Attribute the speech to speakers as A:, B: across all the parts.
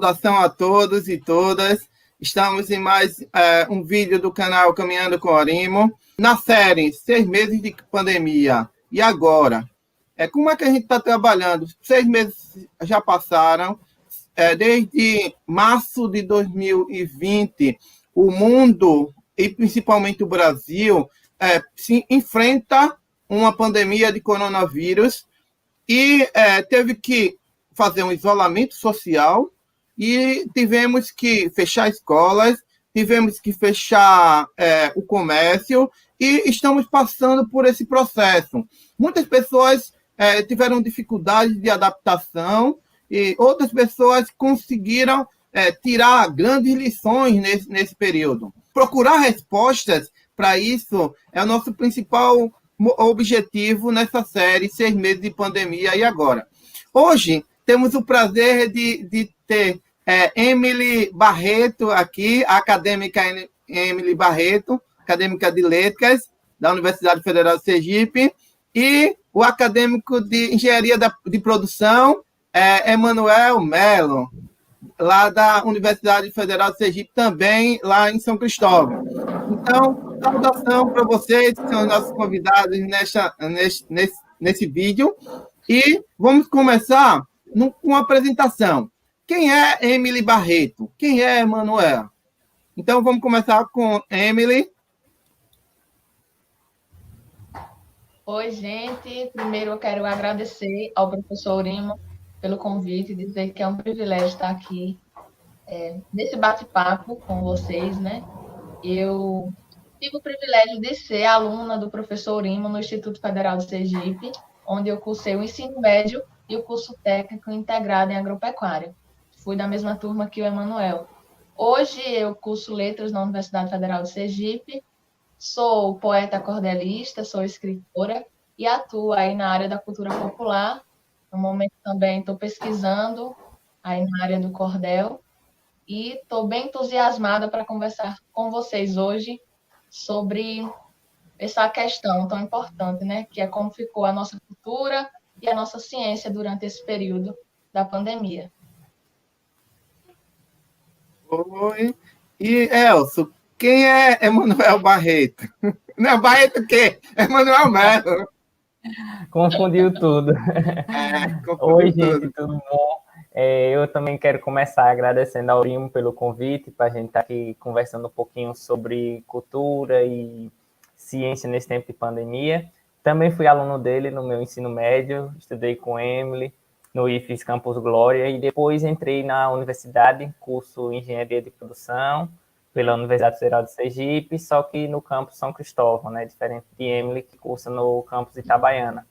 A: Saudação a todos e todas. Estamos em mais um vídeo do canal Caminhando com Orimo. Na série 6 meses de pandemia. E agora? Como é que a gente está trabalhando? 6 meses já passaram. Desde março de 2020, o mundo, e principalmente o Brasil, se enfrenta uma pandemia de coronavírus e teve que fazer um isolamento social e tivemos que fechar escolas, tivemos que fechar o comércio e estamos passando por esse processo. Muitas pessoas tiveram dificuldade de adaptação e outras pessoas conseguiram tirar grandes lições nesse período. Procurar respostas para isso é o nosso principal objetivo nessa série 6 meses de pandemia e agora. Hoje temos o prazer de ter Emily Barreto aqui, a acadêmica Emily Barreto, acadêmica de Letras da Universidade Federal de Sergipe, e o acadêmico de Engenharia de Produção, Emanuel Melo, lá da Universidade Federal de Sergipe, também lá em São Cristóvão. Então, saudação para vocês, que são nossos convidados nesse vídeo. E vamos começar com uma apresentação. Quem é Emily Barreto? Quem é Emanuel? Então, vamos começar com Emily.
B: Oi, gente. Primeiro, eu quero agradecer ao professor Orimo pelo convite, dizer que é um privilégio estar aqui nesse bate-papo com vocês, né? Eu tive o privilégio de ser aluna do professor Orimo no Instituto Federal de Sergipe, onde eu cursei o ensino médio e o curso técnico integrado em agropecuária. Fui da mesma turma que o Emanuel. Hoje eu curso letras na Universidade Federal de Sergipe, sou poeta cordelista, sou escritora e atuo aí na área da cultura popular. No momento também estou pesquisando aí na área do cordel e estou bem entusiasmada para conversar com vocês hoje sobre essa questão tão importante, né? Que é como ficou a nossa cultura e a nossa ciência durante esse período da pandemia.
A: Oi. E, Elcio, quem é Emanuel Barreto? Não, Barreto o quê? Emanuel Melo.
C: Confundiu tudo.
A: Confundiu
C: Oi,
A: tudo.
C: gente, tudo bom? Eu também quero começar agradecendo ao Orimo pelo convite, para a gente estar aqui conversando um pouquinho sobre cultura e ciência nesse tempo de pandemia. Também fui aluno dele no meu ensino médio, estudei com Emily no IFES Campus Glória e depois entrei na universidade, curso Engenharia de Produção, pela Universidade Federal de Sergipe, só que no campus São Cristóvão, né? Diferente de Emily, que cursa no campus Itabaiana.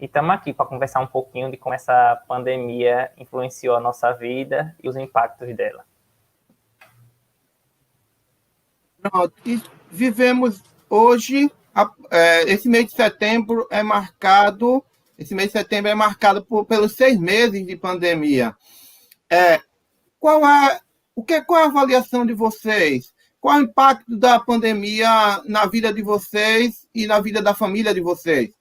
C: E estamos aqui para conversar um pouquinho de como essa pandemia influenciou a nossa vida e os impactos dela.
A: Pronto. E vivemos hoje, esse mês de setembro é marcado pelos 6 meses de pandemia. Qual é a avaliação de vocês? Qual é o impacto da pandemia na vida de vocês e na vida da família de vocês?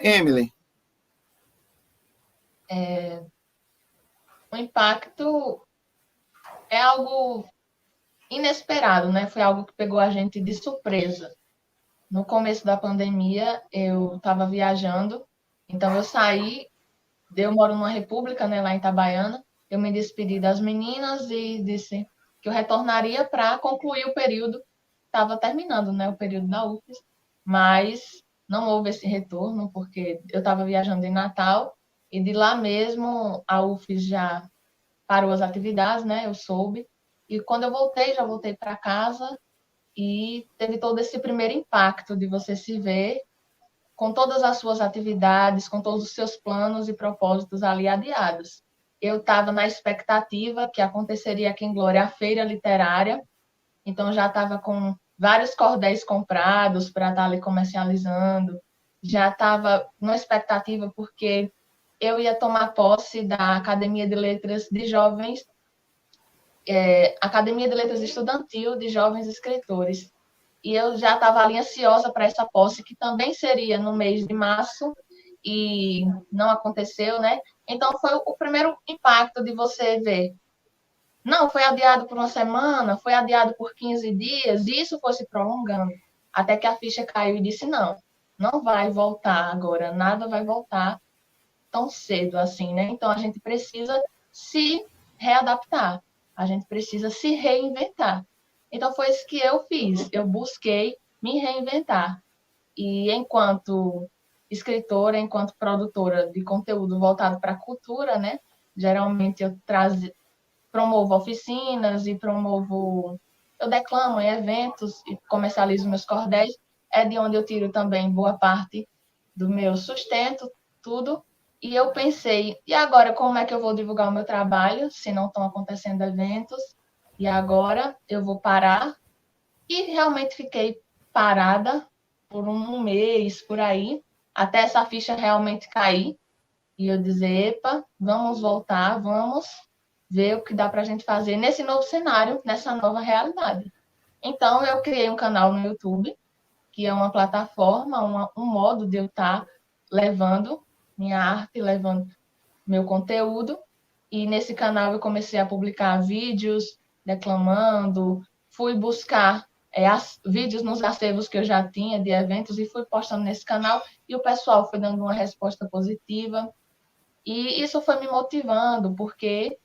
A: Emily.
B: O impacto é algo inesperado, né? Foi algo que pegou a gente de surpresa. No começo da pandemia, eu estava viajando, então eu saí, eu moro numa república, né, lá em Itabaiana, eu me despedi das meninas e disse que eu retornaria para concluir o período, estava terminando, né, o período da UFES, mas não houve esse retorno, porque eu estava viajando em Natal, e de lá mesmo a UFES já parou as atividades, né, eu soube, e quando eu voltei, já voltei para casa, e teve todo esse primeiro impacto de você se ver com todas as suas atividades, com todos os seus planos e propósitos ali adiados. Eu estava na expectativa que aconteceria aqui em Glória a feira literária, então já estava com vários cordéis comprados para estar ali comercializando, já estava numa expectativa porque eu ia tomar posse da Academia de Letras de Jovens, Academia de Letras Estudantil de Jovens Escritores. E eu já estava ali ansiosa para essa posse, que também seria no mês de março, e não aconteceu, né? Então foi o primeiro impacto de você ver. Não, foi adiado por uma semana, foi adiado por 15 dias, e isso foi se prolongando, até que a ficha caiu e disse, não, não vai voltar agora, nada vai voltar tão cedo assim, né? Então a gente precisa se readaptar, a gente precisa se reinventar. Então foi isso que eu fiz, eu busquei me reinventar. E enquanto escritora, enquanto produtora de conteúdo voltado para a cultura, né? Geralmente promovo oficinas e eu declamo em eventos e comercializo meus cordéis. É de onde eu tiro também boa parte do meu sustento, tudo. E eu pensei, e agora como é que eu vou divulgar o meu trabalho se não estão acontecendo eventos? E agora eu vou parar. E realmente fiquei parada por um mês, por aí, até essa ficha realmente cair. E eu dizer, epa, vamos voltar, vamos ver o que dá para a gente fazer nesse novo cenário, nessa nova realidade. Então, eu criei um canal no YouTube, que é uma plataforma, um modo de eu estar levando minha arte, levando meu conteúdo. E nesse canal eu comecei a publicar vídeos declamando, fui buscar vídeos nos acervos que eu já tinha de eventos e fui postando nesse canal e o pessoal foi dando uma resposta positiva. E isso foi me motivando, porque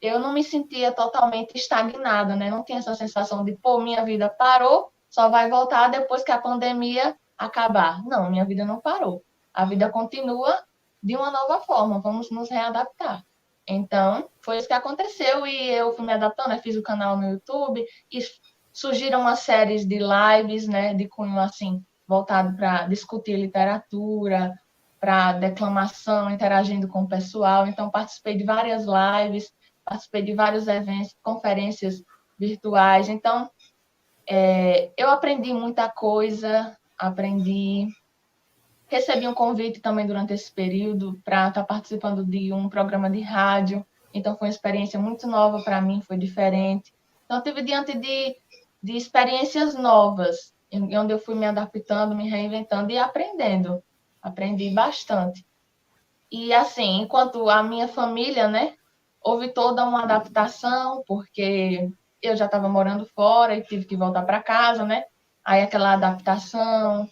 B: eu não me sentia totalmente estagnada, né? Não tinha essa sensação de, pô, minha vida parou, só vai voltar depois que a pandemia acabar. Não, minha vida não parou. A vida continua de uma nova forma, vamos nos readaptar. Então, foi isso que aconteceu e eu fui me adaptando, eu fiz o canal no YouTube e surgiram umas séries de lives, né, de cunho assim, voltado para discutir literatura, para declamação, interagindo com o pessoal. Então, participei de várias lives, participei de vários eventos, conferências virtuais. Então, eu aprendi muita coisa, recebi um convite também durante esse período para estar participando de um programa de rádio. Então, foi uma experiência muito nova para mim, foi diferente. Então, eu estive diante de experiências novas, onde eu fui me adaptando, me reinventando e aprendendo. Aprendi bastante. E, assim, enquanto a minha família, né, houve toda uma adaptação, porque eu já estava morando fora e tive que voltar para casa, né? Aí aquela adaptação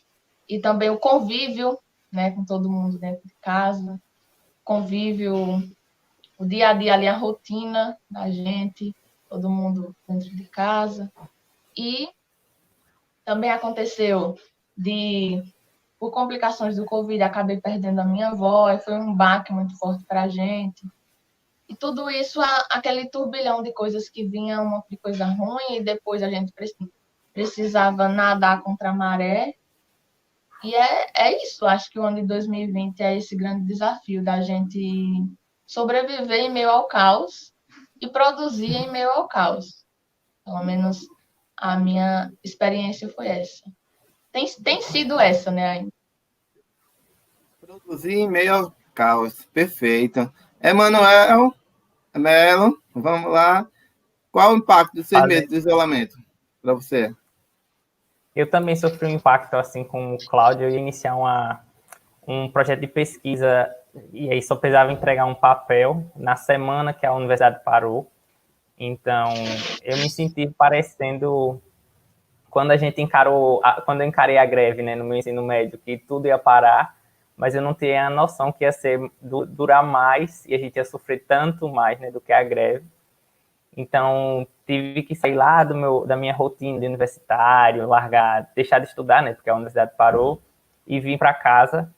B: e também o convívio, né, com todo mundo dentro de casa, convívio, o dia a dia ali, a rotina da gente, todo mundo dentro de casa. E também aconteceu por complicações do Covid, acabei perdendo a minha avó, e foi um baque muito forte para a gente. E tudo isso, aquele turbilhão de coisas que vinha, uma de coisa ruim, e depois a gente precisava nadar contra a maré. E é isso, acho que o ano de 2020 é esse grande desafio da gente sobreviver em meio ao caos e produzir em meio ao caos. Pelo menos a minha experiência foi essa. Tem sido essa, né, ainda.
A: Produzir em meio ao caos. Perfeito. Emanuel, Melo, vamos lá. Qual o impacto dos 6 meses de isolamento para você?
C: Eu também sofri um impacto, assim como o Cláudio. Eu ia iniciar um projeto de pesquisa e aí só precisava entregar um papel na semana que a universidade parou. Então, eu me senti parecendo quando quando eu encarei a greve, né, no meu ensino médio, que tudo ia parar, mas eu não tinha a noção que ia durar mais e a gente ia sofrer tanto mais, né, do que a greve. Então, tive que sair lá da minha rotina de universitário, deixar de estudar, né, porque a universidade parou, e vir para casa.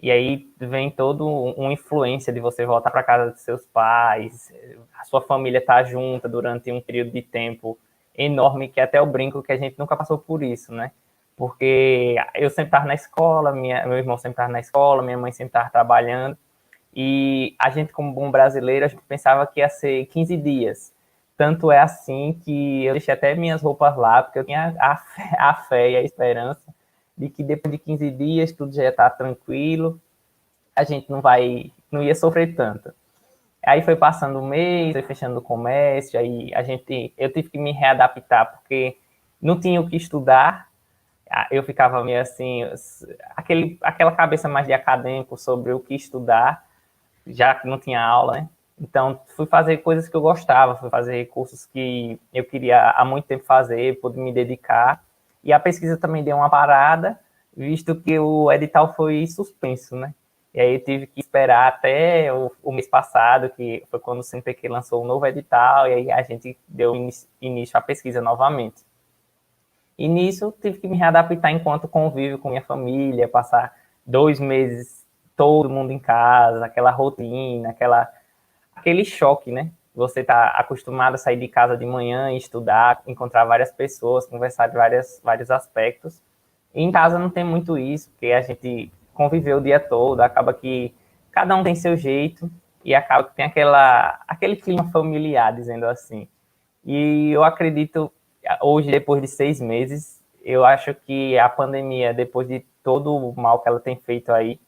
C: E aí vem toda uma influência de você voltar para casa dos seus pais, a sua família estar junta durante um período de tempo enorme, que até eu brinco que a gente nunca passou por isso, né? Porque eu sempre estava na escola, meu irmão sempre estava na escola, minha mãe sempre estava trabalhando, e a gente, como bom brasileiro, a gente pensava que ia ser 15 dias. Tanto é assim que eu deixei até minhas roupas lá, porque eu tinha a fé e a esperança de que depois de 15 dias tudo já ia estar tranquilo, a gente não ia sofrer tanto. Aí foi passando o mês, foi fechando o comércio, aí eu tive que me readaptar, porque não tinha o que estudar, eu ficava meio assim, aquela cabeça mais de acadêmico sobre o que estudar, já que não tinha aula, né? Então, fui fazer coisas que eu gostava, fui fazer cursos que eu queria há muito tempo fazer, pude me dedicar. E a pesquisa também deu uma parada, visto que o edital foi suspenso, né? E aí eu tive que esperar até o mês passado, que foi quando o CNPq lançou um novo edital, e aí a gente deu início à pesquisa novamente. E nisso tive que me readaptar enquanto convívio com minha família, passar 2 meses todo mundo em casa, aquela rotina, aquele choque, né? Você está acostumado a sair de casa de manhã, estudar, encontrar várias pessoas, conversar de vários aspectos. E em casa não tem muito isso, porque a gente conviveu o dia todo, acaba que cada um tem seu jeito e acaba que tem aquele clima familiar, dizendo assim. E eu acredito, hoje, depois de 6 meses, eu acho que a pandemia, depois de todo o mal que ela tem feito aí,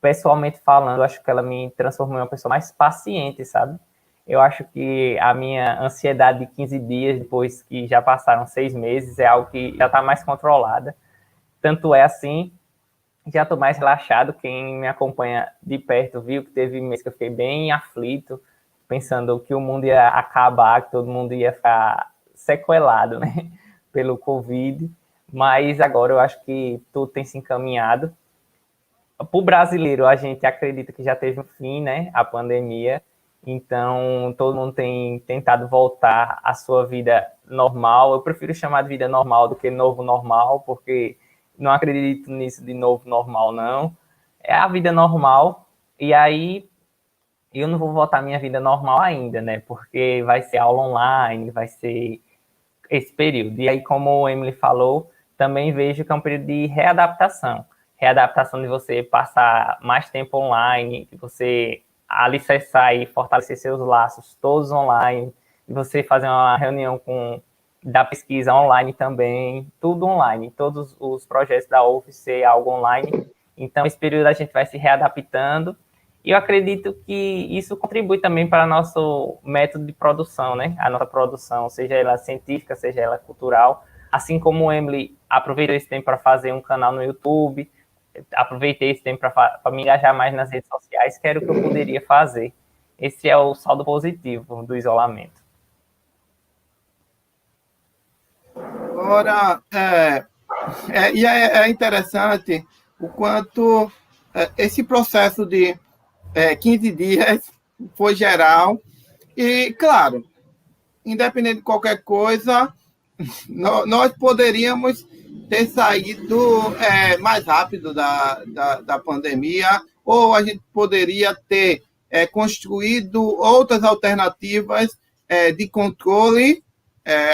C: pessoalmente falando, eu acho que ela me transformou em uma pessoa mais paciente, sabe? Eu acho que a minha ansiedade de 15 dias, depois que já passaram 6 meses, é algo que já está mais controlada. Tanto é assim, já estou mais relaxado. Quem me acompanha de perto viu que teve mês que eu fiquei bem aflito, pensando que o mundo ia acabar, que todo mundo ia ficar sequelado, né, pelo Covid. Mas agora eu acho que tudo tem se encaminhado. Para o brasileiro, a gente acredita que já teve um fim, né, a pandemia. Então, todo mundo tem tentado voltar à sua vida normal. Eu prefiro chamar de vida normal do que novo normal, porque não acredito nisso de novo normal, não. É a vida normal. E aí, eu não vou voltar à minha vida normal ainda, né? Porque vai ser aula online, vai ser esse período. E aí, como o Emily falou, também vejo que é um período de readaptação. Readaptação de você passar mais tempo online, de você alicerçar e fortalecer seus laços todos online, de você fazer uma reunião da pesquisa online também, tudo online, todos os projetos da UF ser algo online. Então, esse período a gente vai se readaptando e eu acredito que isso contribui também para o nosso método de produção, né? A nossa produção, seja ela científica, seja ela cultural. Assim como o Emily aproveitou esse tempo para fazer um canal no YouTube, aproveitei esse tempo para me engajar mais nas redes sociais, que era o que eu poderia fazer. Esse é o saldo positivo do isolamento.
A: Agora, é interessante o quanto esse processo de 15 dias foi geral. E, claro, independente de qualquer coisa, nós poderíamos ter saído mais rápido da pandemia, ou a gente poderia ter construído outras alternativas de controle.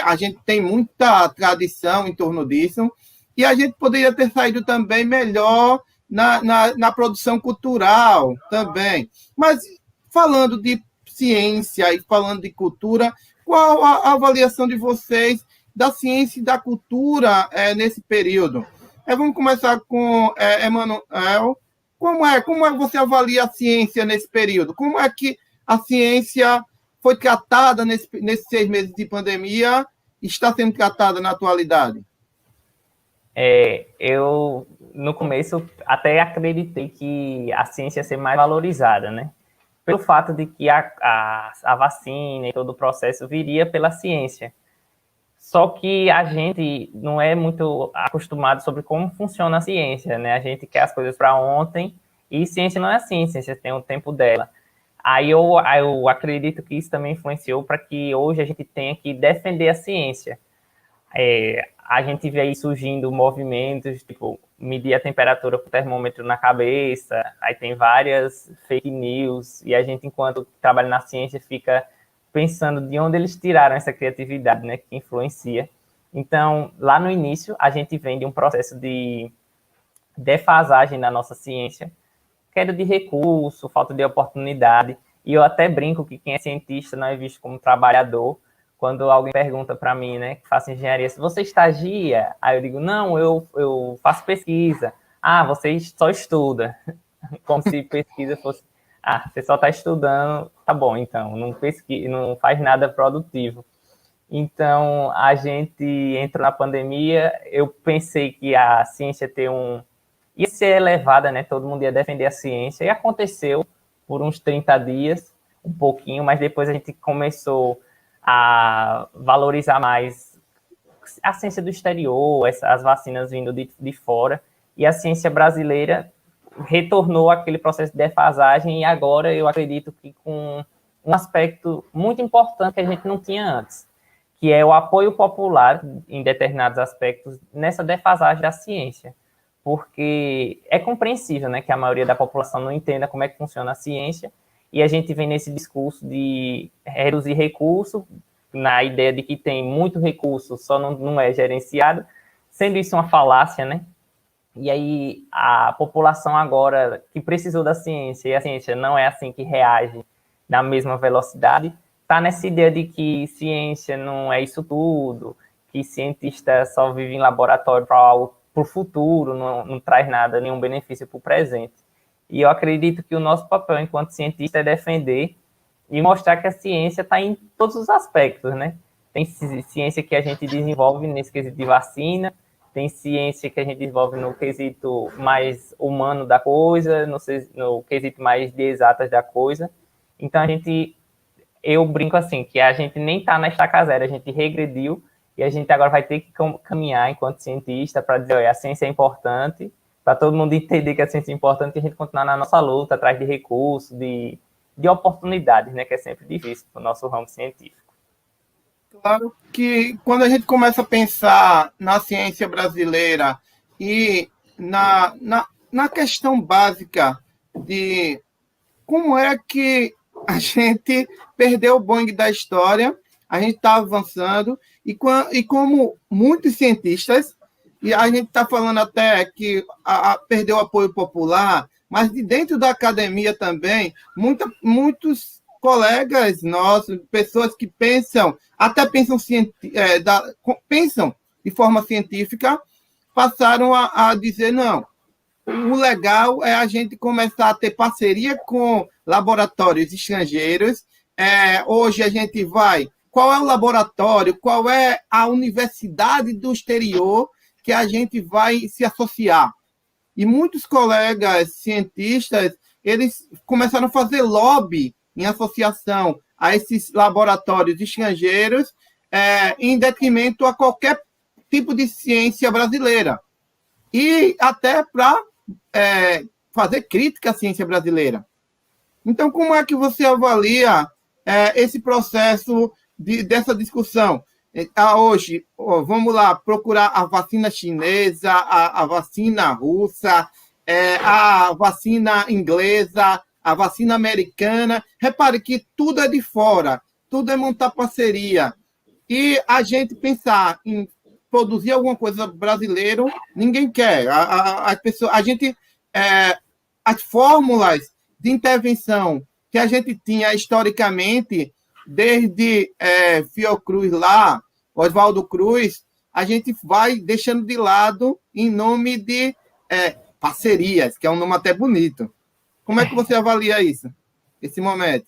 A: A gente tem muita tradição em torno disso, e a gente poderia ter saído também melhor na produção cultural também. Mas, falando de ciência e falando de cultura, qual a avaliação de vocês da ciência e da cultura nesse período? Vamos começar com Emanuel. Como é que você avalia a ciência nesse período? Como é que a ciência foi tratada nesses 6 meses de pandemia e está sendo tratada na atualidade?
C: Eu, no começo, até acreditei que a ciência ia ser mais valorizada, né? Pelo fato de que a vacina e todo o processo viria pela ciência. Só que a gente não é muito acostumado sobre como funciona a ciência, né? A gente quer as coisas para ontem e ciência não é assim, ciência tem o tempo dela. Aí eu acredito que isso também influenciou para que hoje a gente tenha que defender a ciência. A gente vê aí surgindo movimentos, tipo, medir a temperatura com o termômetro na cabeça, aí tem várias fake news, e a gente, enquanto trabalha na ciência, fica pensando de onde eles tiraram essa criatividade, né, que influencia. Então, lá no início, a gente vem de um processo de defasagem da nossa ciência, queda de recurso, falta de oportunidade, e eu até brinco que quem é cientista não é visto como trabalhador. Quando alguém pergunta para mim, né, que faço engenharia, se você estagia, aí eu digo, não, eu faço pesquisa. Ah, você só estuda. Como se pesquisa fosse, você só está estudando, tá bom, então, não pesquisa, não faz nada produtivo. Então, a gente entrou na pandemia, eu pensei que a ciência ia ser elevada, né? Todo mundo ia defender a ciência, e aconteceu por uns 30 dias, um pouquinho, mas depois a gente começou a valorizar mais a ciência do exterior, as vacinas vindo de fora, e a ciência brasileira retornou àquele processo de defasagem, e agora eu acredito que com um aspecto muito importante que a gente não tinha antes, que é o apoio popular em determinados aspectos nessa defasagem da ciência, porque é compreensível, né, que a maioria da população não entenda como é que funciona a ciência, e a gente vem nesse discurso de reduzir recurso, na ideia de que tem muito recurso, só não é gerenciado, sendo isso uma falácia, né? E aí a população agora que precisou da ciência, e a ciência não é assim que reage na mesma velocidade, está nessa ideia de que ciência não é isso tudo, que cientista só vive em laboratório para o futuro, não traz nada, nenhum benefício para o presente. E eu acredito que o nosso papel enquanto cientista é defender e mostrar que a ciência está em todos os aspectos, né? Tem ciência que a gente desenvolve nesse quesito de vacina, tem ciência que a gente desenvolve no quesito mais humano da coisa, no quesito mais de exatas da coisa. Então, eu brinco assim, que a gente nem está na estaca zero, a gente regrediu, e a gente agora vai ter que caminhar enquanto cientista para dizer, olha, a ciência é importante, para todo mundo entender que a ciência é importante e a gente continuar na nossa luta, atrás de recursos, de oportunidades, né, que é sempre difícil para o nosso ramo científico.
A: Claro que quando a gente começa a pensar na ciência brasileira e na questão básica de como é que a gente perdeu o bonde da história, a gente está avançando, e como muitos cientistas, e a gente está falando até que perdeu o apoio popular, mas de dentro da academia também, muitos colegas nossos, pessoas que pensam de forma científica, passaram a dizer, não, o legal é a gente começar a ter parceria com laboratórios estrangeiros. Hoje a gente vai... Qual é o laboratório? Qual é a universidade do exterior que a gente vai se associar? E muitos colegas cientistas, eles começaram a fazer lobby em associação a esses laboratórios estrangeiros, em detrimento a qualquer tipo de ciência brasileira. E até para fazer crítica à ciência brasileira. Então, como é que você avalia esse processo dessa discussão? Hoje, vamos lá, procurar a vacina chinesa, a vacina russa, a vacina inglesa, a vacina americana. Repare que tudo é de fora, tudo é montar parceria. E a gente pensar em produzir alguma coisa brasileiro, ninguém quer. As fórmulas de intervenção que a gente tinha historicamente, desde Fiocruz lá, Oswaldo Cruz, a gente vai deixando de lado em nome de parcerias, que é um nome até bonito. Como é que você avalia isso, esse momento?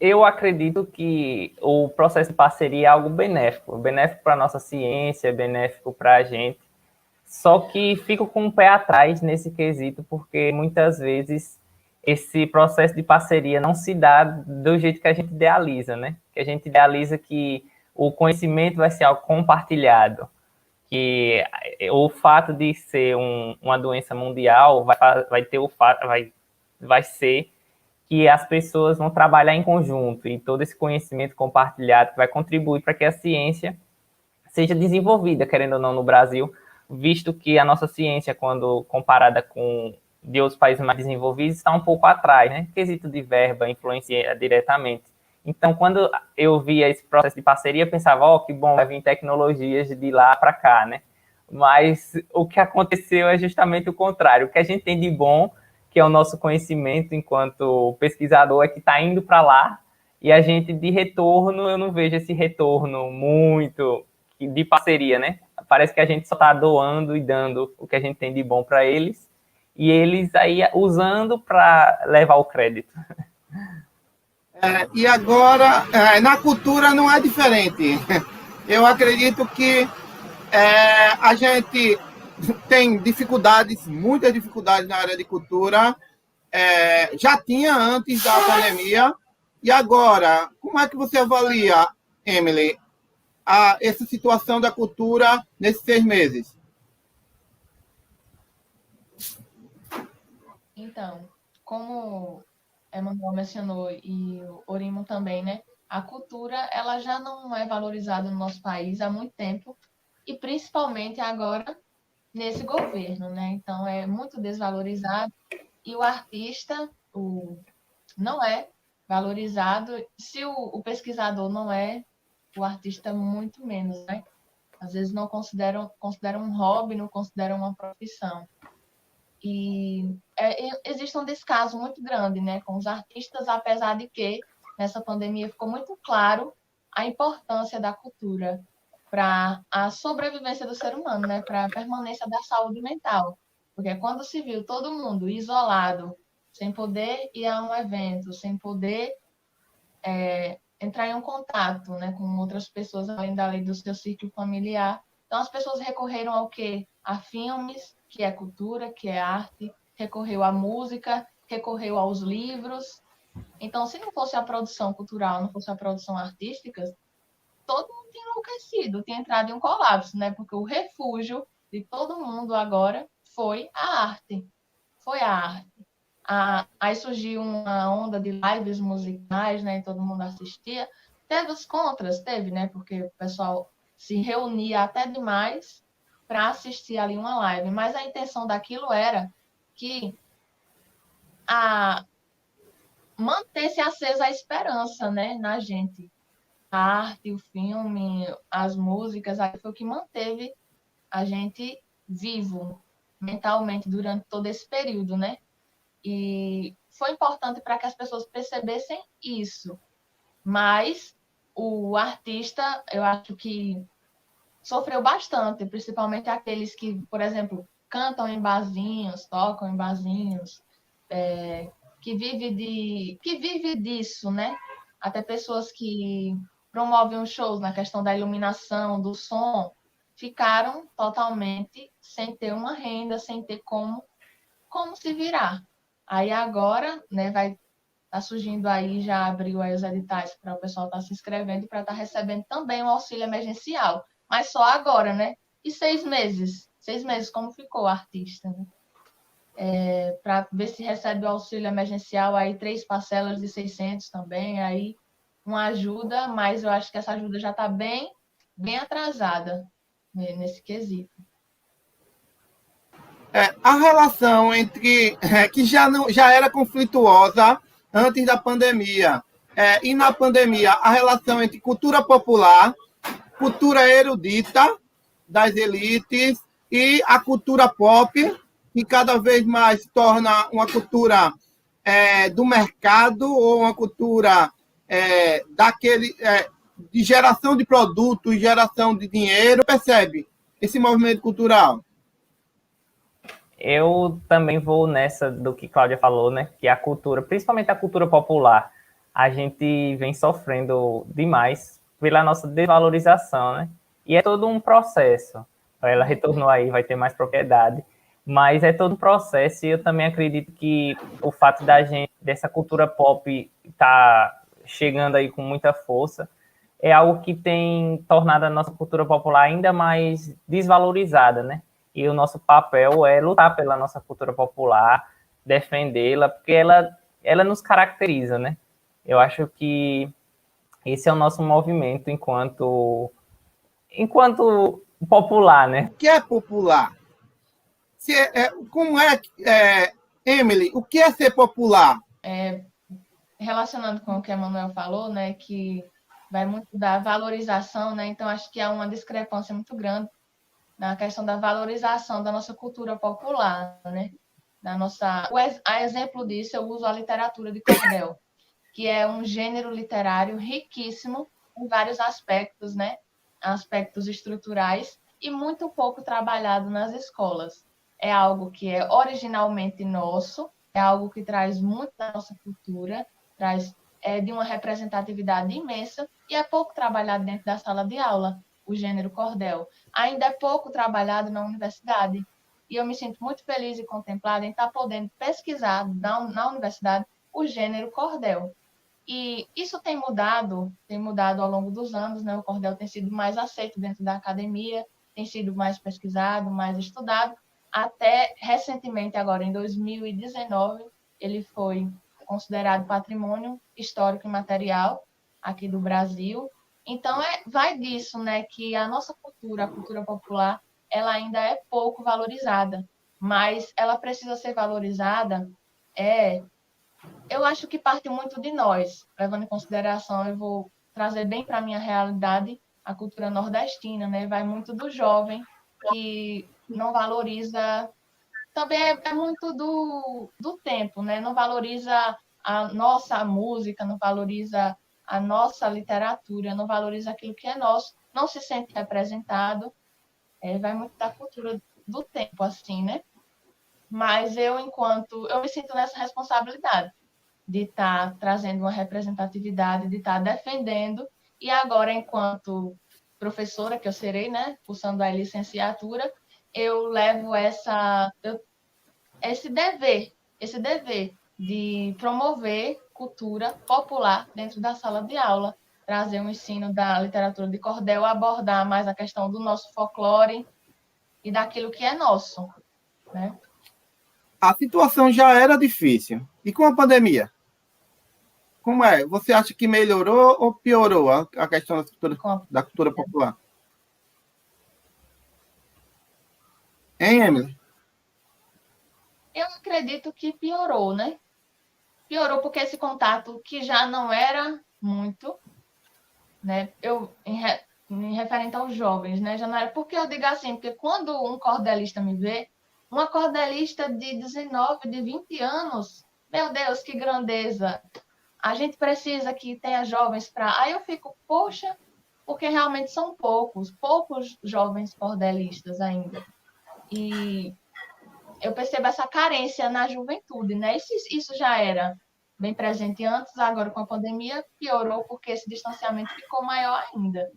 C: Eu acredito que o processo de parceria é algo benéfico para a nossa ciência, benéfico para a gente, só que fico com um pé atrás nesse quesito, porque muitas vezes esse processo de parceria não se dá do jeito que a gente idealiza, né? Que a gente idealiza que o conhecimento vai ser algo compartilhado, que o fato de ser uma doença mundial vai ser que as pessoas vão trabalhar em conjunto, e todo esse conhecimento compartilhado vai contribuir para que a ciência seja desenvolvida, querendo ou não, no Brasil, visto que a nossa ciência, quando comparada com de outros países mais desenvolvidos, está um pouco atrás, né? Quesito de verba influencia diretamente. Então, quando eu via esse processo de parceria, eu pensava, que bom, vai vir tecnologias de lá para cá, né? Mas o que aconteceu é justamente o contrário. O que a gente tem de bom, que é o nosso conhecimento enquanto pesquisador, é que está indo para lá, e a gente, de retorno, eu não vejo esse retorno muito de parceria, né? Parece que a gente só está doando e dando o que a gente tem de bom para eles, e eles aí usando para levar o crédito.
A: E agora, na cultura não é diferente. Eu acredito que a gente tem dificuldades, muitas dificuldades na área de cultura, já tinha antes da pandemia, e agora, como é que você avalia, Emily, essa situação da cultura nesses 6 meses?
B: Então, como Emanuel mencionou e o Orimo também, né? A cultura, ela já não é valorizada no nosso país há muito tempo, e principalmente agora nesse governo, né? Então, é muito desvalorizado e o artista não é valorizado. Se o pesquisador não é, o artista muito menos, né? Às vezes não consideram um hobby, não consideram uma profissão. E existe um descaso muito grande, né, com os artistas, apesar de que nessa pandemia ficou muito claro a importância da cultura para a sobrevivência do ser humano, né, para a permanência da saúde mental. Porque quando se viu todo mundo isolado, sem poder ir a um evento, sem poder entrar em um contato, né, com outras pessoas além da lei do seu círculo familiar. Então as pessoas recorreram ao quê? A filmes, que é cultura, que é arte, recorreu à música, recorreu aos livros. Então, se não fosse a produção cultural, não fosse a produção artística, todo mundo tinha enlouquecido, tinha entrado em um colapso, né? Porque o refúgio de todo mundo agora foi a arte. Foi a arte. Aí surgiu uma onda de lives musicais, né? E todo mundo assistia. Teve os contras, teve, né? Porque o pessoal se reunia até demais para assistir ali uma live. Mas a intenção daquilo era que a mantesse acesa a esperança, né? Na gente. A arte, o filme, as músicas, aí foi o que manteve a gente vivo mentalmente durante todo esse período, né? E foi importante para que as pessoas percebessem isso. Mas o artista, eu acho que sofreu bastante, principalmente aqueles que, por exemplo, cantam em barzinhos, tocam em barzinhos, que vive disso, né? Até pessoas que promovem os shows na questão da iluminação, do som, ficaram totalmente sem ter uma renda, sem ter como se virar. Aí agora, né, vai tá surgindo aí, já abriu aí os editais para o pessoal estar se inscrevendo para estar recebendo também o auxílio emergencial. Mas só agora, né? E 6 meses? 6 meses, como ficou o artista, né? Para ver se recebe o auxílio emergencial, aí 3 parcelas de 600 também, aí uma ajuda, mas eu acho que essa ajuda já está bem atrasada, né, nesse quesito.
A: A relação entre que já era conflituosa antes da pandemia, e na pandemia a relação entre cultura popular, cultura erudita das elites e a cultura pop, que cada vez mais se torna uma cultura do mercado ou uma cultura de geração de produtos, geração de dinheiro. Percebe esse movimento cultural?
C: Eu também vou nessa do que Cláudia falou, né? Que a cultura, principalmente a cultura popular, a gente vem sofrendo demais pela nossa desvalorização, né? E é todo um processo. Ela retornou aí, vai ter mais propriedade. Mas é todo um processo e eu também acredito que o fato dessa cultura pop estar chegando aí com muita força, é algo que tem tornado a nossa cultura popular ainda mais desvalorizada, né? E o nosso papel é lutar pela nossa cultura popular, defendê-la, porque ela nos caracteriza, né? Eu acho que esse é o nosso movimento enquanto popular, né?
A: O que é popular? Como Emily, o que é ser popular?
B: Relacionando com o que a Manuel falou, né, que vai muito da valorização, né? Então acho que há uma discrepância muito grande na questão da valorização da nossa cultura popular, né? A exemplo disso, eu uso a literatura de cordel, que é um gênero literário riquíssimo em vários aspectos, né? Aspectos estruturais e muito pouco trabalhado nas escolas. É algo que é originalmente nosso, é algo que traz muito da nossa cultura, traz de uma representatividade imensa e é pouco trabalhado dentro da sala de aula. o gênero cordel. Ainda é pouco trabalhado na universidade. E eu me sinto muito feliz e contemplada em estar podendo pesquisar na universidade o gênero cordel. E isso tem mudado ao longo dos anos, né? O cordel tem sido mais aceito dentro da academia, tem sido mais pesquisado, mais estudado. Até recentemente, agora em 2019, ele foi considerado patrimônio histórico e material aqui do Brasil. Então, vai disso, né, que a nossa cultura, a cultura popular, ela ainda é pouco valorizada, mas ela precisa ser valorizada, eu acho que parte muito de nós, levando em consideração, eu vou trazer bem para a minha realidade a cultura nordestina, né? Vai muito do jovem que não valoriza, também é muito do tempo, né? Não valoriza a nossa música, não valoriza a nossa literatura, não valoriza aquilo que é nosso, não se sente representado, vai muito da cultura do tempo, assim, né? Mas eu me sinto nessa responsabilidade de estar trazendo uma representatividade, de estar defendendo, e agora, enquanto professora, que eu serei, né, cursando a licenciatura, eu levo esse dever de promover cultura popular dentro da sala de aula, trazer um ensino da literatura de cordel, abordar mais a questão do nosso folclore e daquilo que é nosso, né?
A: A situação já era difícil. E com a pandemia? Como é? Você acha que melhorou ou piorou a questão da cultura popular? Hein, Emily?
B: Eu acredito que piorou, né? Piorou porque esse contato que já não era muito, né? Em referente aos jovens, né? Já não era. Porque eu digo assim, porque quando um cordelista me vê, uma cordelista de 19, de 20 anos, meu Deus, que grandeza! A gente precisa que tenha jovens para. Aí eu fico, poxa, porque realmente são poucos jovens cordelistas ainda. E eu percebo essa carência na juventude, né? Isso já era bem presente antes, agora com a pandemia piorou porque esse distanciamento ficou maior ainda.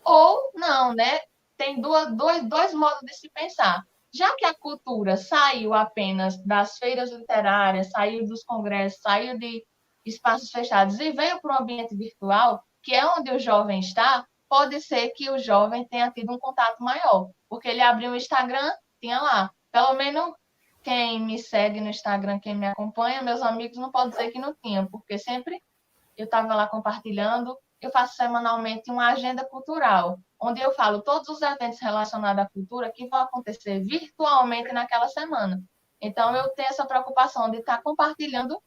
B: Ou não, né? Tem dois modos de se pensar. Já que a cultura saiu apenas das feiras literárias, saiu dos congressos, saiu de espaços fechados e veio para o ambiente virtual, que é onde o jovem está, pode ser que o jovem tenha tido um contato maior, porque ele abriu o Instagram, tinha lá. Pelo menos quem me segue no Instagram, quem me acompanha, meus amigos, não pode dizer que não tinha, porque sempre eu estava lá compartilhando. Eu faço semanalmente uma agenda cultural, onde eu falo todos os eventos relacionados à cultura que vão acontecer virtualmente naquela semana. Então, eu tenho essa preocupação de estar compartilhando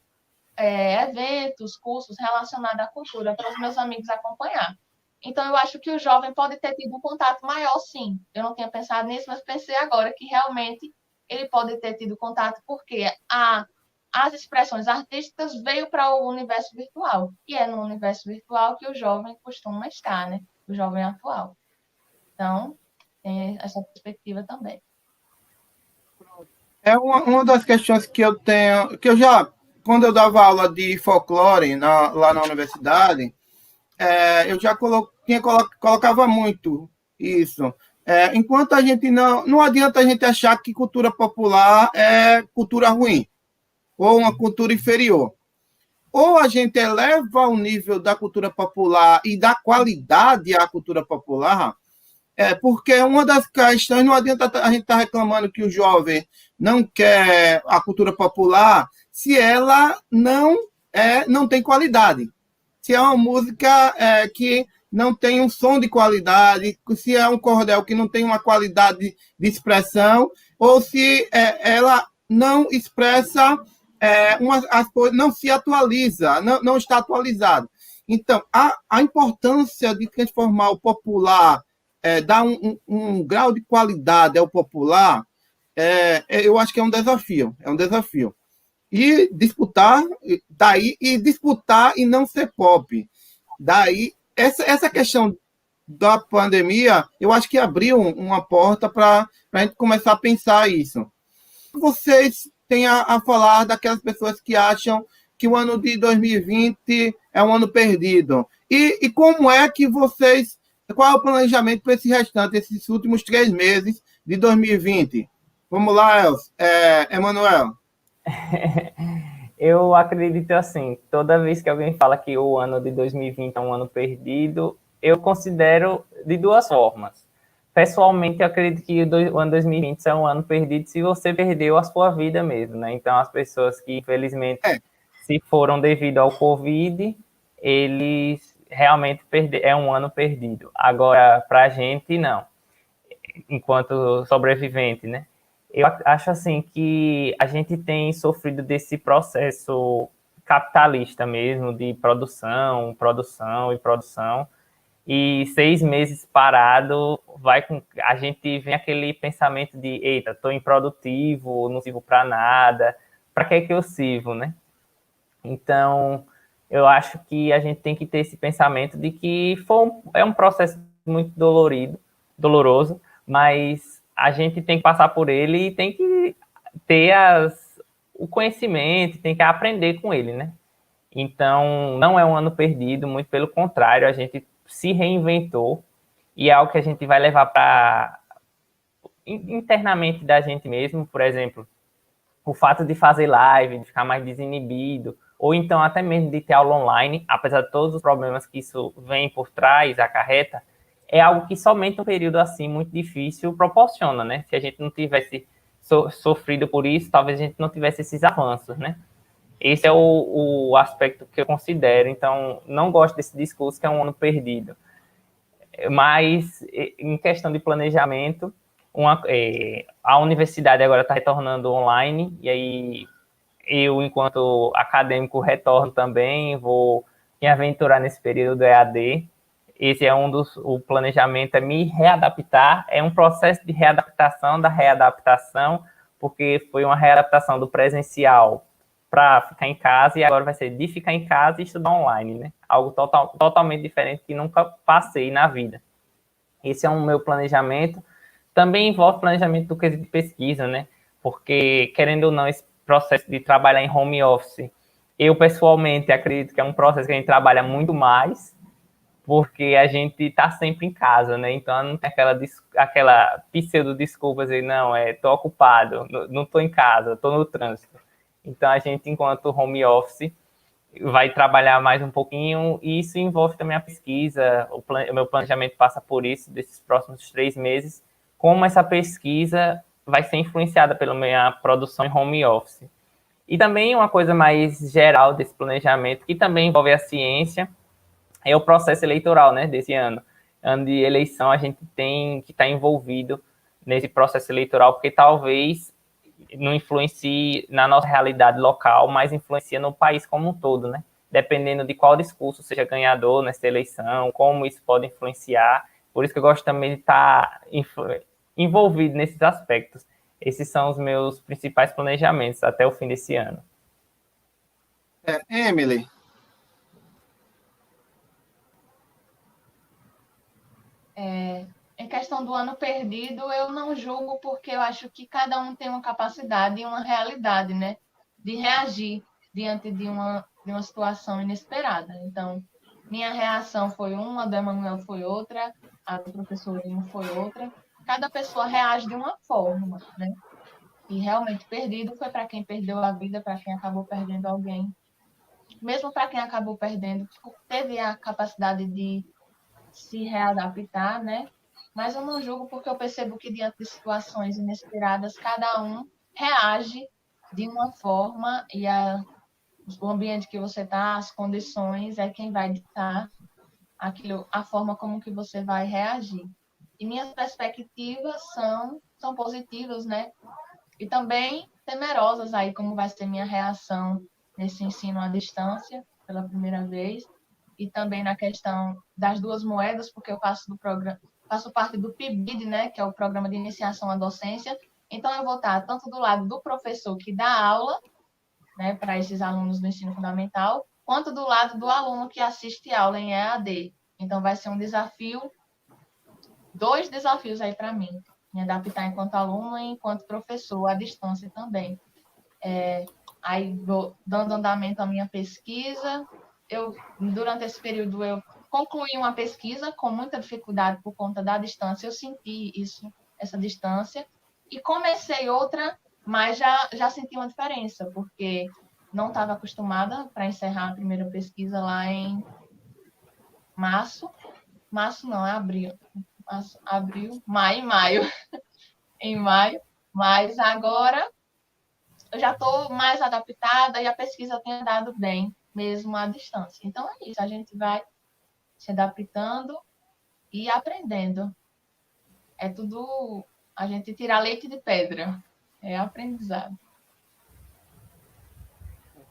B: eventos, cursos relacionados à cultura para os meus amigos acompanhar. Então, eu acho que o jovem pode ter tido um contato maior, sim. Eu não tinha pensado nisso, mas pensei agora que realmente ele pode ter tido contato porque as expressões artísticas veio para o universo virtual. E é no universo virtual que o jovem costuma estar, né? O jovem atual. Então, tem essa perspectiva também.
A: É uma das questões que eu tenho, que eu já, quando eu dava aula de folclore lá na universidade, eu já colocava muito isso. Enquanto a gente não adianta a gente achar que cultura popular é cultura ruim, ou uma cultura inferior. Ou a gente eleva o nível da cultura popular e da qualidade à cultura popular, porque uma das questões, não adianta a gente estar reclamando que o jovem não quer a cultura popular se ela não tem qualidade. Se é uma música que não tem um som de qualidade, se é um cordel que não tem uma qualidade de expressão, ou se ela não expressa as coisas, não se atualiza, não está atualizado. Então, a importância de transformar o popular, dar um grau de qualidade ao popular, eu acho que é um desafio. É um desafio. E disputar e não ser pop. Daí, essa questão da pandemia, eu acho que abriu uma porta para a gente começar a pensar isso. Vocês têm a falar daquelas pessoas que acham que o ano de 2020 é um ano perdido. E como é que vocês Qual é o planejamento para esse restante, esses últimos 3 meses de 2020? Vamos lá, Emanuel.
C: Eu acredito assim, toda vez que alguém fala que o ano de 2020 é um ano perdido, eu considero de duas formas. Pessoalmente, eu acredito que o ano 2020 é um ano perdido se você perdeu a sua vida mesmo, né? Então, as pessoas que, infelizmente, se foram devido ao Covid, eles realmente é um ano perdido. Agora, para a gente, não. Enquanto sobrevivente, né? Eu acho assim que a gente tem sofrido desse processo capitalista mesmo, de produção, produção e produção, e 6 meses parado, a gente vem aquele pensamento de, eita, estou improdutivo, não sirvo para nada, para que eu sirvo, né? Então, eu acho que a gente tem que ter esse pensamento de que é um processo muito doloroso, mas a gente tem que passar por ele e tem que ter o conhecimento, tem que aprender com ele, né? Então, não é um ano perdido, muito pelo contrário, a gente se reinventou e é algo que a gente vai levar para internamente da gente mesmo, por exemplo, o fato de fazer live, de ficar mais desinibido, ou então até mesmo de ter aula online, apesar de todos os problemas que isso vem por trás, acarreta, é algo que somente um período assim muito difícil proporciona, né? Se a gente não tivesse sofrido por isso, talvez a gente não tivesse esses avanços, né? Esse é o aspecto que eu considero. Então, não gosto desse discurso que é um ano perdido. Mas, em questão de planejamento, a universidade agora está retornando online, e aí eu, enquanto acadêmico, retorno também, vou me aventurar nesse período do EAD. Esse é o planejamento é me readaptar, é um processo de readaptação da readaptação, porque foi uma readaptação do presencial para ficar em casa, e agora vai ser de ficar em casa e estudar online, né? Algo totalmente diferente que nunca passei na vida. Esse é o meu planejamento. Também envolve planejamento do quesito de pesquisa, né? Porque, querendo ou não, esse processo de trabalhar em home office, eu pessoalmente acredito que é um processo que a gente trabalha muito mais, porque a gente está sempre em casa, né? Então não tem aquela pseudo-desculpa dizer, não, tô ocupado, não estou em casa, estou no trânsito. Então a gente, enquanto home office, vai trabalhar mais um pouquinho, e isso envolve também a pesquisa. O meu planejamento passa por isso, desses próximos 3 meses, como essa pesquisa vai ser influenciada pela minha produção em home office. E também uma coisa mais geral desse planejamento, que também envolve a ciência, é o processo eleitoral, né, desse ano. Ano de eleição, a gente tem que estar envolvido nesse processo eleitoral, porque talvez não influencie na nossa realidade local, mas influencia no país como um todo, né? Dependendo de qual discurso seja ganhador nessa eleição, como isso pode influenciar. Por isso que eu gosto também de estar envolvido nesses aspectos. Esses são os meus principais planejamentos até o fim desse ano.
A: Emily.
B: Em questão do ano perdido, eu não julgo, porque eu acho que cada um tem uma capacidade e uma realidade, né, de reagir diante de uma situação inesperada. Então, minha reação foi uma, a do Emanuel foi outra, a do professor Lino foi outra. Cada pessoa reage de uma forma, né? E realmente perdido foi para quem perdeu a vida, para quem acabou perdendo alguém. Mesmo para quem acabou perdendo, teve a capacidade de se readaptar, né? Mas eu não julgo, porque eu percebo que diante de situações inesperadas, cada um reage de uma forma, e o ambiente que você está, as condições, é quem vai ditar a forma como que você vai reagir. E minhas perspectivas são positivas, né? E também temerosas aí, como vai ser minha reação nesse ensino à distância, pela primeira vez, e também na questão das duas moedas, porque eu faço parte do PIBID, né, que é o Programa de Iniciação à Docência. Então, eu vou estar tanto do lado do professor que dá aula, né, para esses alunos do ensino fundamental, quanto do lado do aluno que assiste aula em EAD. Então, vai ser um desafio, dois desafios aí para mim: me adaptar enquanto aluno e enquanto professor à distância também. Aí vou dando andamento à minha pesquisa. Durante esse período, eu concluí uma pesquisa com muita dificuldade por conta da distância, eu senti isso, essa distância, e comecei outra, mas já senti uma diferença, porque não estava acostumada para encerrar a primeira pesquisa lá em março não, é abril, maio, em maio, mas agora eu já estou mais adaptada e a pesquisa tem dado bem, mesmo à distância. Então é isso, a gente vai se adaptando e aprendendo. É tudo a gente tirar leite de pedra, é aprendizado.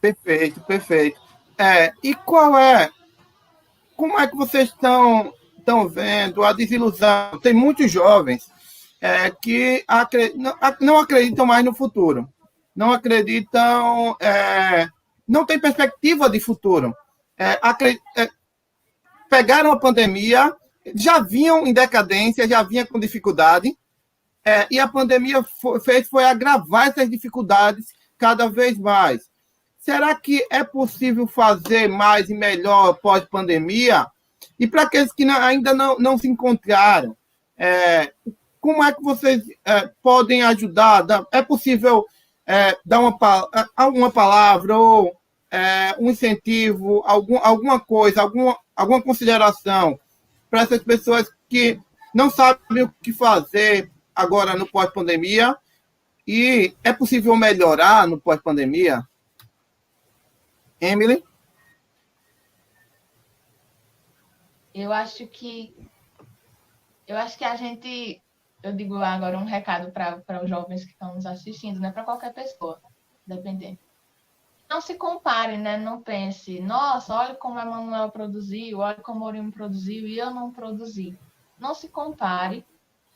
A: Perfeito, perfeito. E como é que vocês estão vendo a desilusão? Tem muitos jovens que não acreditam mais no futuro, não acreditam, não tem perspectiva de futuro. Pegaram a pandemia, já vinham em decadência, já vinham com dificuldade, e a pandemia foi agravar essas dificuldades cada vez mais. Será que é possível fazer mais e melhor pós-pandemia? E para aqueles que ainda não se encontraram, como é que vocês podem ajudar? É possível dar alguma palavra ou um incentivo, alguma coisa, alguma consideração para essas pessoas que não sabem o que fazer agora no pós-pandemia? E é possível melhorar no pós-pandemia? Emily?
B: Eu acho que a gente, eu digo agora um recado para os jovens que estão nos assistindo, né? Para qualquer pessoa, dependendo. Não se compare, né? Não pense, nossa, olha como a Emanuel produziu, olha como o Orimo produziu e eu não produzi. Não se compare,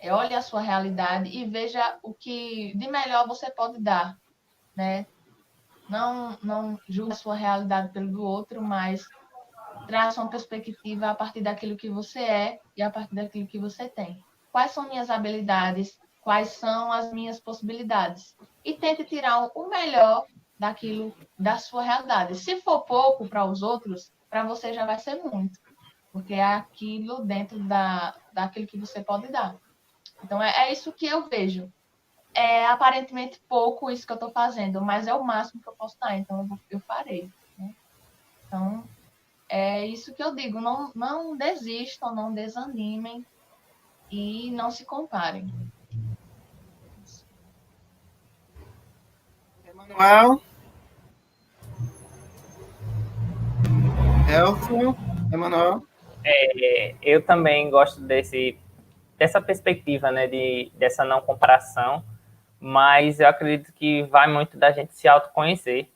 B: olhe a sua realidade e veja o que de melhor você pode dar, né? Não julgue a sua realidade pelo do outro, mas traça uma perspectiva a partir daquilo que você é e a partir daquilo que você tem. Quais são minhas habilidades? Quais são as minhas possibilidades? E tente tirar o melhor daquilo, da sua realidade. Se for pouco para os outros, para você já vai ser muito, porque é aquilo dentro daquilo que você pode dar. Então, é isso que eu vejo. É aparentemente pouco isso que eu estou fazendo, mas é o máximo que eu posso dar, então eu farei. Né? Então, é isso que eu digo, não desistam, não desanimem e não se comparem.
A: Emanuel? Elcio? Emanuel?
C: Eu também gosto dessa perspectiva, né, dessa não comparação, mas eu acredito que vai muito da gente se autoconhecer,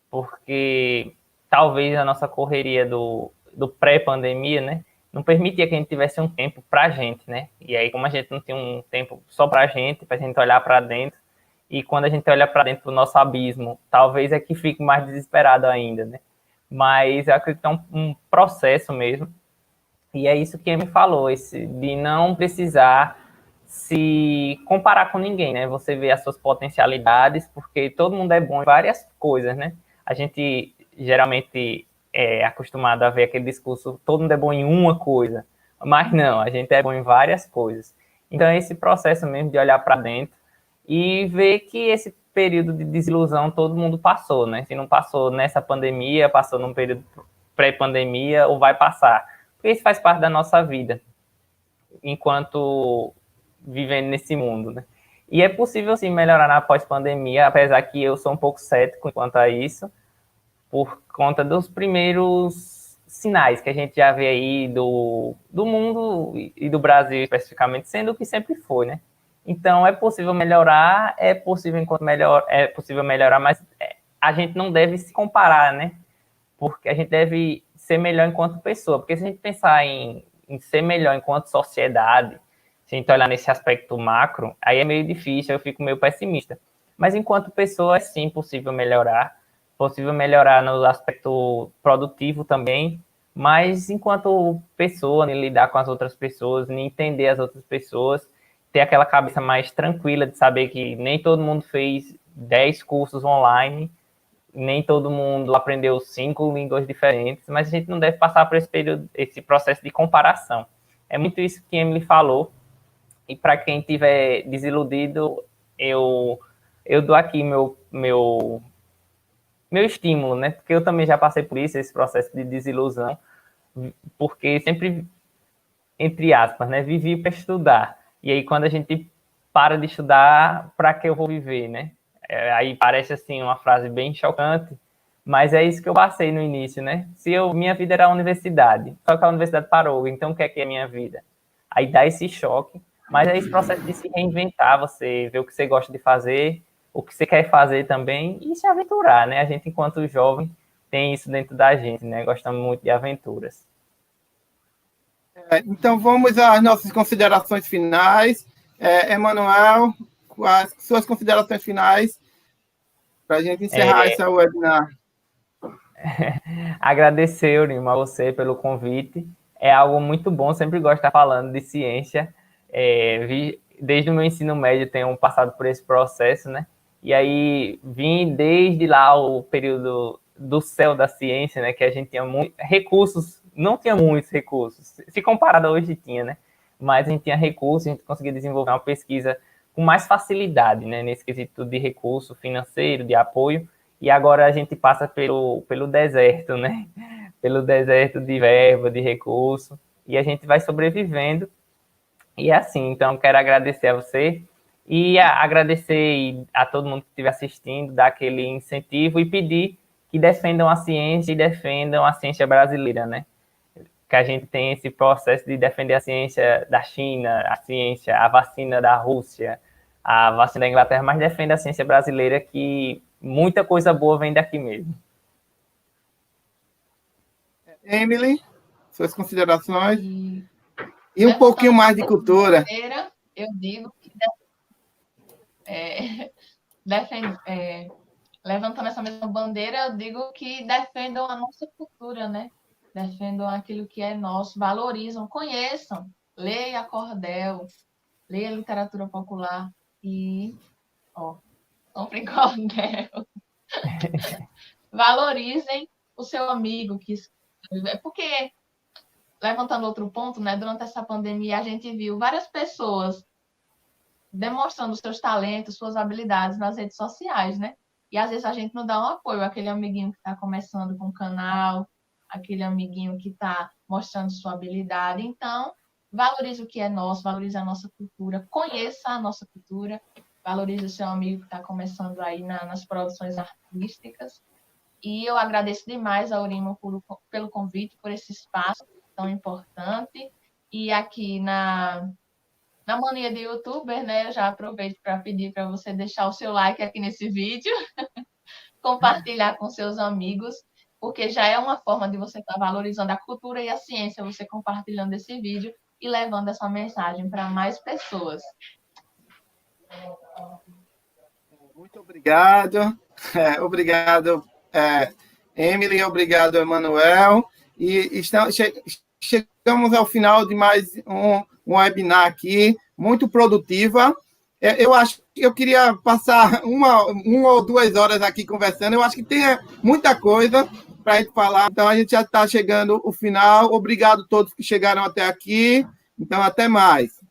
C: porque talvez a nossa correria do pré-pandemia, né, não permitia que a gente tivesse um tempo para a gente, né? E aí, como a gente não tem um tempo só para a gente olhar para dentro, e quando a gente olha para dentro do nosso abismo, talvez é que fique mais desesperado ainda, né? Mas eu acredito que é um processo mesmo, e é isso que ele me falou, de não precisar se comparar com ninguém, né? Você vê as suas potencialidades, porque todo mundo é bom em várias coisas, né? A gente geralmente é acostumado a ver aquele discurso, todo mundo é bom em uma coisa, mas não, a gente é bom em várias coisas. Então é esse processo mesmo de olhar para dentro e ver que esse período de desilusão todo mundo passou, né? Se não passou nessa pandemia, passou num período pré-pandemia ou vai passar. Porque isso faz parte da nossa vida, enquanto vivendo nesse mundo, né? E é possível, sim, melhorar na pós-pandemia, apesar que eu sou um pouco cético quanto a isso, por conta dos primeiros sinais que a gente já vê aí do mundo e do Brasil especificamente, sendo o que sempre foi, né? Então, é possível melhorar, é possível melhorar, mas a gente não deve se comparar, né? Porque a gente deve ser melhor enquanto pessoa, porque se a gente pensar em ser melhor enquanto sociedade, se a gente olhar nesse aspecto macro, aí é meio difícil, eu fico meio pessimista. Mas enquanto pessoa, é sim possível melhorar no aspecto produtivo também, mas enquanto pessoa, em lidar com as outras pessoas, em entender as outras pessoas, ter aquela cabeça mais tranquila de saber que nem todo mundo fez 10 cursos online nem todo mundo aprendeu 5 línguas diferentes, mas a gente não deve passar por esse período, esse processo de comparação. É muito isso que Emily falou, e para quem estiver desiludido, eu dou aqui meu estímulo, né? Porque eu também já passei por isso, esse processo de desilusão, porque sempre, entre aspas, né, vivi para estudar. E aí, quando a gente para de estudar, para que eu vou viver, né? Aí parece, assim, uma frase bem chocante, mas é isso que eu passei no início, né? Minha vida era a universidade, só que a universidade parou, então o que é a minha vida? Aí dá esse choque, mas é esse processo de se reinventar, você ver o que você gosta de fazer, o que você quer fazer também e se aventurar, né? A gente, enquanto jovem, tem isso dentro da gente, né? Gostamos muito de aventuras.
A: Então, vamos às nossas considerações finais. Emanuel, as suas considerações finais para a gente encerrar esse webinar.
C: Agradecer, Eurimo, a você pelo convite. É algo muito bom, sempre gosto de estar falando de ciência. Desde o meu ensino médio tenho passado por esse processo, né? E aí vim desde lá o período do céu da ciência, né? Que a gente tinha recursos, não tinha muitos recursos. Se comparado a hoje tinha, né? Mas a gente tinha recursos, a gente conseguia desenvolver uma pesquisa com mais facilidade, né? Nesse quesito de recurso financeiro, de apoio. E agora a gente passa pelo deserto, né? Pelo deserto de verba, de recurso, e a gente vai sobrevivendo. E é assim, então quero agradecer a você e agradecer a todo mundo que estiver assistindo, dar aquele incentivo e pedir que defendam a ciência e defendam a ciência brasileira, né? Que a gente tem esse processo de defender a ciência da China, a vacina da Rússia, a vacina da Inglaterra, mas defende a ciência brasileira, que muita coisa boa vem daqui mesmo.
A: Emily, suas considerações? E um pouquinho mais de cultura.
B: Eu digo que levantando essa mesma bandeira, eu digo que defendam a nossa cultura, né? Defendam aquilo que é nosso, valorizam, conheçam, leia cordel, leia literatura popular e comprem cordel. Valorizem o seu amigo que escreve. Porque, levantando outro ponto, né? Durante essa pandemia, a gente viu várias pessoas demonstrando seus talentos, suas habilidades nas redes sociais, né? E às vezes a gente não dá um apoio àquele amiguinho que está começando com o canal, aquele amiguinho que está mostrando sua habilidade. Então, valorize o que é nosso, valorize a nossa cultura, conheça a nossa cultura, valorize o seu amigo que está começando aí nas produções artísticas. E eu agradeço demais ao Eurimo pelo convite, por esse espaço tão importante. E aqui na mania de youtuber, né, eu já aproveito para pedir para você deixar o seu like aqui nesse vídeo, compartilhar com seus amigos, porque já é uma forma de você estar valorizando a cultura e a ciência, você compartilhando esse vídeo e levando essa mensagem para mais pessoas.
A: Muito obrigado. Obrigado, Emily, obrigado, Emanuel. E chegamos ao final de mais um webinar aqui, muito produtiva. Eu acho que eu queria passar uma ou 2 horas aqui conversando. Eu acho que tem muita coisa para a gente falar. Então, a gente já está chegando ao final. Obrigado a todos que chegaram até aqui. Então, até mais.